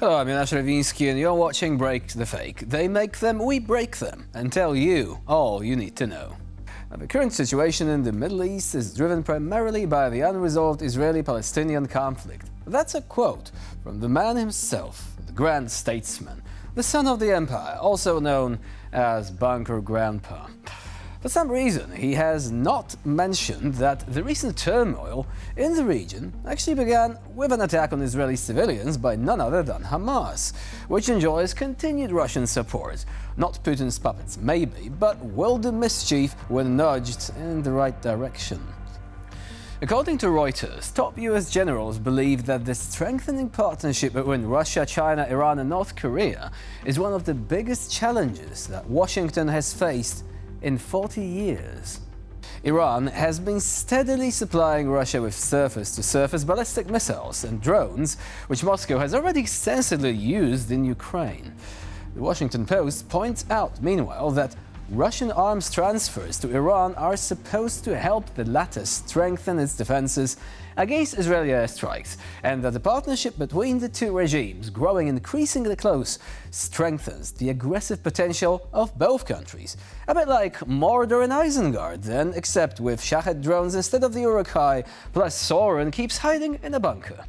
Hello, I'm Jonasz Rewiński and you're watching Break the Fake. They make them, we break them, and tell you all you need to know. Now, the current situation in the Middle East is driven primarily by the unresolved Israeli-Palestinian conflict. That's a quote from the man himself, the grand statesman, the son of the empire, also known as Bunker Grandpa. For some reason, he has not mentioned that the recent turmoil in the region actually began with an attack on Israeli civilians by none other than Hamas, which enjoys continued Russian support. Not Putin's puppets, maybe, but will do mischief when nudged in the right direction. According to Reuters, top US generals believe that the strengthening partnership between Russia, China, Iran and North Korea is one of the biggest challenges that Washington has faced in 40 years. Iran has been steadily supplying Russia with surface-to-surface ballistic missiles and drones, which Moscow has already extensively used in Ukraine. The Washington Post points out, meanwhile, that Russian arms transfers to Iran are supposed to help the latter strengthen its defenses against Israeli airstrikes, and that the partnership between the two regimes, growing increasingly close, strengthens the aggressive potential of both countries. A bit like Mordor and Isengard, then, except with Shahed drones instead of the Uruk-hai, plus Sauron keeps hiding in a bunker.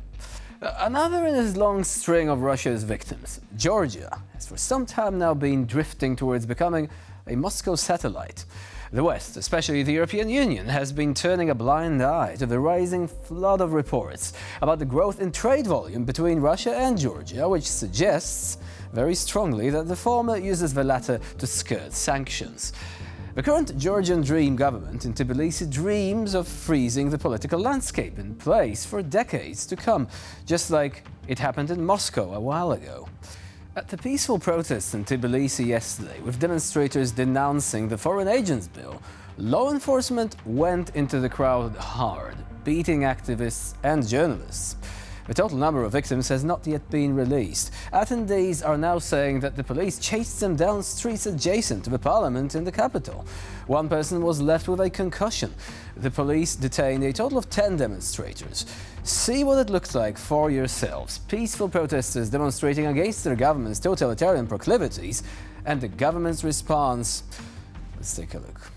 Another in his long string of Russia's victims, Georgia, has for some time now been drifting towards becoming a Moscow satellite. The West, especially the European Union, has been turning a blind eye to the rising flood of reports about the growth in trade volume between Russia and Georgia, which suggests very strongly that the former uses the latter to skirt sanctions. The current Georgian Dream government in Tbilisi dreams of freezing the political landscape in place for decades to come, just like it happened in Moscow a while ago. At the peaceful protests in Tbilisi yesterday, with demonstrators denouncing the Foreign Agents Bill, law enforcement went into the crowd hard, beating activists and journalists. The total number of victims has not yet been released. Attendees are now saying that the police chased them down streets adjacent to the parliament in the capital. One person was left with a concussion. The police detained a total of 10 demonstrators. See what it looked like for yourselves. Peaceful protesters demonstrating against their government's totalitarian proclivities and the government's response. Let's take a look.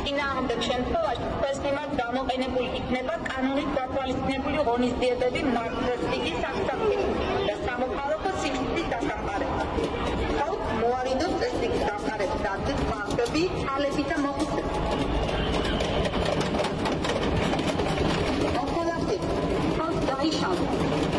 წინააღმდეგ შემთხვევაში თქვენს მიმართ გამოყენებული იქნება კანონით გათვალისწინებული ღონისძიებები მარკროსტიკის აღსაქმებით და სამოქალაქო სივრცის დასამყარებლად. ხალხ მოარიდოს წესრიგის დამყარების აქტის ფაქტები, ძალებით და მოხუცებით. მოხალხეს ხალხ დაიშალა.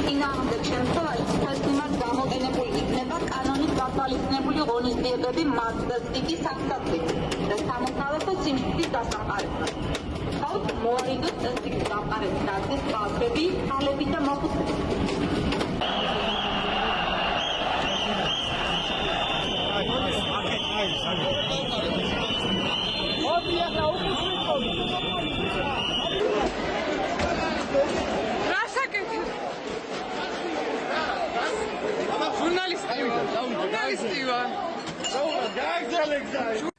წინააღმდეგ შემთხვევაში თქვენს მიმართ გამოყენებული იქნება კანონით გათვალისწინებული ღონისძიებები მარკროსტიკის აღსაქმებით და სამოქალაქო სივრცის დასამყარებლად. ხალხ მოარიდოს წესრიგის დამყარების აქტის ფაქტები, ძალებით და მოხუცებით. Журналист.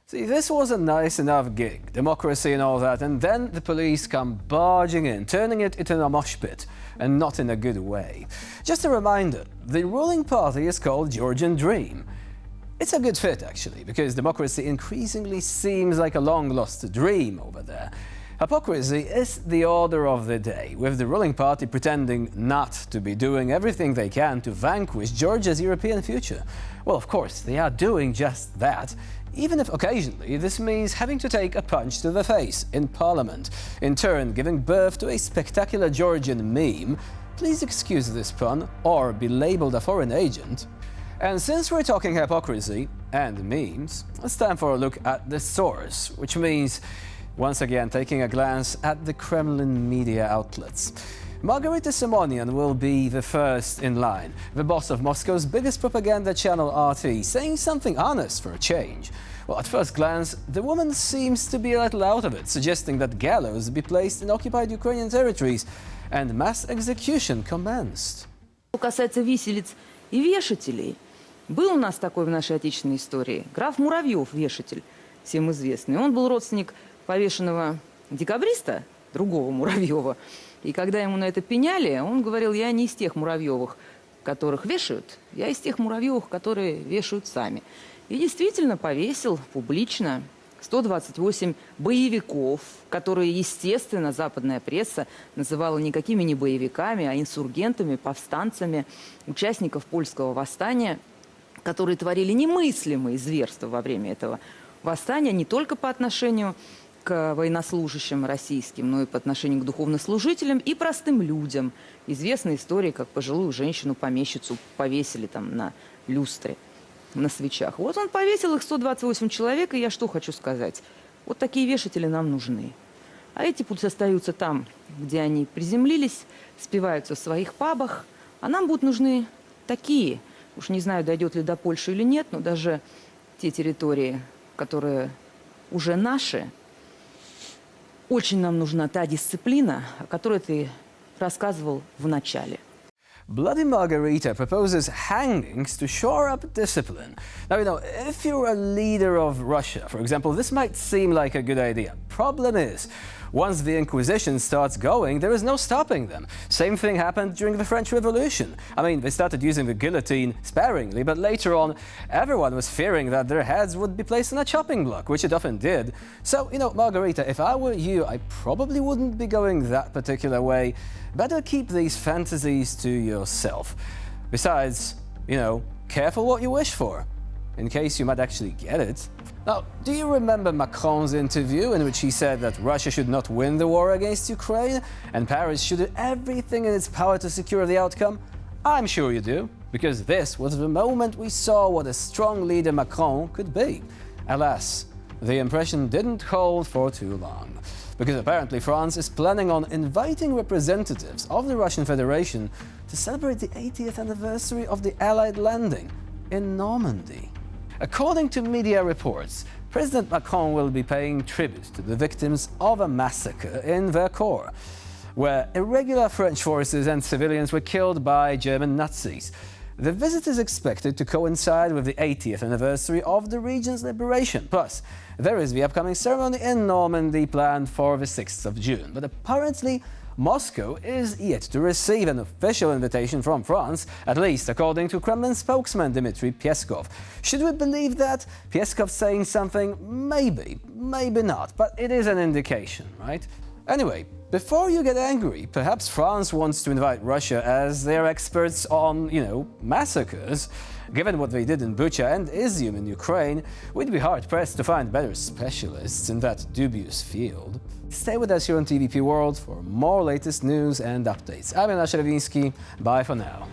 See, this was a nice enough gig, democracy and all that, and then the police come barging in, turning it into a mosh pit, and not in a good way. Just a reminder, the ruling party is called Georgian Dream. It's a good fit, actually, because democracy increasingly seems like a long-lost dream over there. Hypocrisy is the order of the day, with the ruling party pretending not to be doing everything they can to vanquish Georgia's European future. Well, of course, they are doing just that, even if occasionally this means having to take a punch to the face in parliament, in turn giving birth to a spectacular Georgian meme. Please excuse this pun, or be labeled a foreign agent. And since we're talking hypocrisy and memes, it's time for a look at the source, which means once again taking a glance at the Kremlin media outlets. Margarita Simonyan will be the first in line, the boss of Moscow's biggest propaganda channel RT, saying something honest for a change. Well, at first glance, the woman seems to be a little out of it, suggesting that gallows be placed in occupied Ukrainian territories and mass execution commenced. Что касается виселиц и вешателей, был у нас такой в нашей отечественной истории. Граф Муравьев, вешатель, всем известный. Он был родственник повешенного декабриста, другого Муравьева. И когда ему на это пеняли, он говорил: я не из тех Муравьевых, которых вешают, я из тех Муравьевых, которые вешают сами. И действительно повесил публично 128 боевиков, которые, естественно, западная пресса называла никакими не боевиками, а инсургентами, повстанцами, участников польского восстания, которые творили немыслимые зверства во время этого восстания не только по отношению к военнослужащим российским, но и по отношению к духовнослужителям и простым людям. Известная история, как пожилую женщину-помещицу повесили там на люстре, на свечах. Вот он повесил их 128 человек, и я что хочу сказать? Вот такие вешатели нам нужны. А эти пусть остаются там, где они приземлились, спиваются в своих пабах, а нам будут нужны такие. Уж не знаю, дойдет ли до Польши или нет, но даже те территории, которые уже наши, очень нам нужна та дисциплина, о которой ты рассказывал в начале. Bloody Margarita proposes hangings to shore up discipline. Now, if you're a leader of Russia, for example, this might seem like a good idea. Problem is, once the Inquisition starts going, there is no stopping them. Same thing happened during the French Revolution. I mean, they started using the guillotine sparingly, but later on, everyone was fearing that their heads would be placed on a chopping block, which it often did. So, Margarita, if I were you, I probably wouldn't be going that particular way. Better keep these fantasies to yourself. Besides, careful what you wish for, in case you might actually get it. Now, do you remember Macron's interview in which he said that Russia should not win the war against Ukraine and Paris should do everything in its power to secure the outcome? I'm sure you do, because this was the moment we saw what a strong leader Macron could be. Alas, the impression didn't hold for too long, because apparently France is planning on inviting representatives of the Russian Federation to celebrate the 80th anniversary of the Allied landing in Normandy. According to media reports, President Macron will be paying tribute to the victims of a massacre in Vercors, where irregular French forces and civilians were killed by German Nazis. The visit is expected to coincide with the 80th anniversary of the region's liberation. Plus, there is the upcoming ceremony in Normandy planned for the 6th of June. But apparently, Moscow is yet to receive an official invitation from France, at least according to Kremlin spokesman Dmitry Peskov. Should we believe that? Peskov saying something? Maybe, maybe not, but it is an indication, right? Anyway, before you get angry, perhaps France wants to invite Russia as their experts on, massacres. Given what they did in Bucha and Izium in Ukraine, we'd be hard-pressed to find better specialists in that dubious field. Stay with us here on TVP World for more latest news and updates. I'm Jan Szerewiński. Bye for now.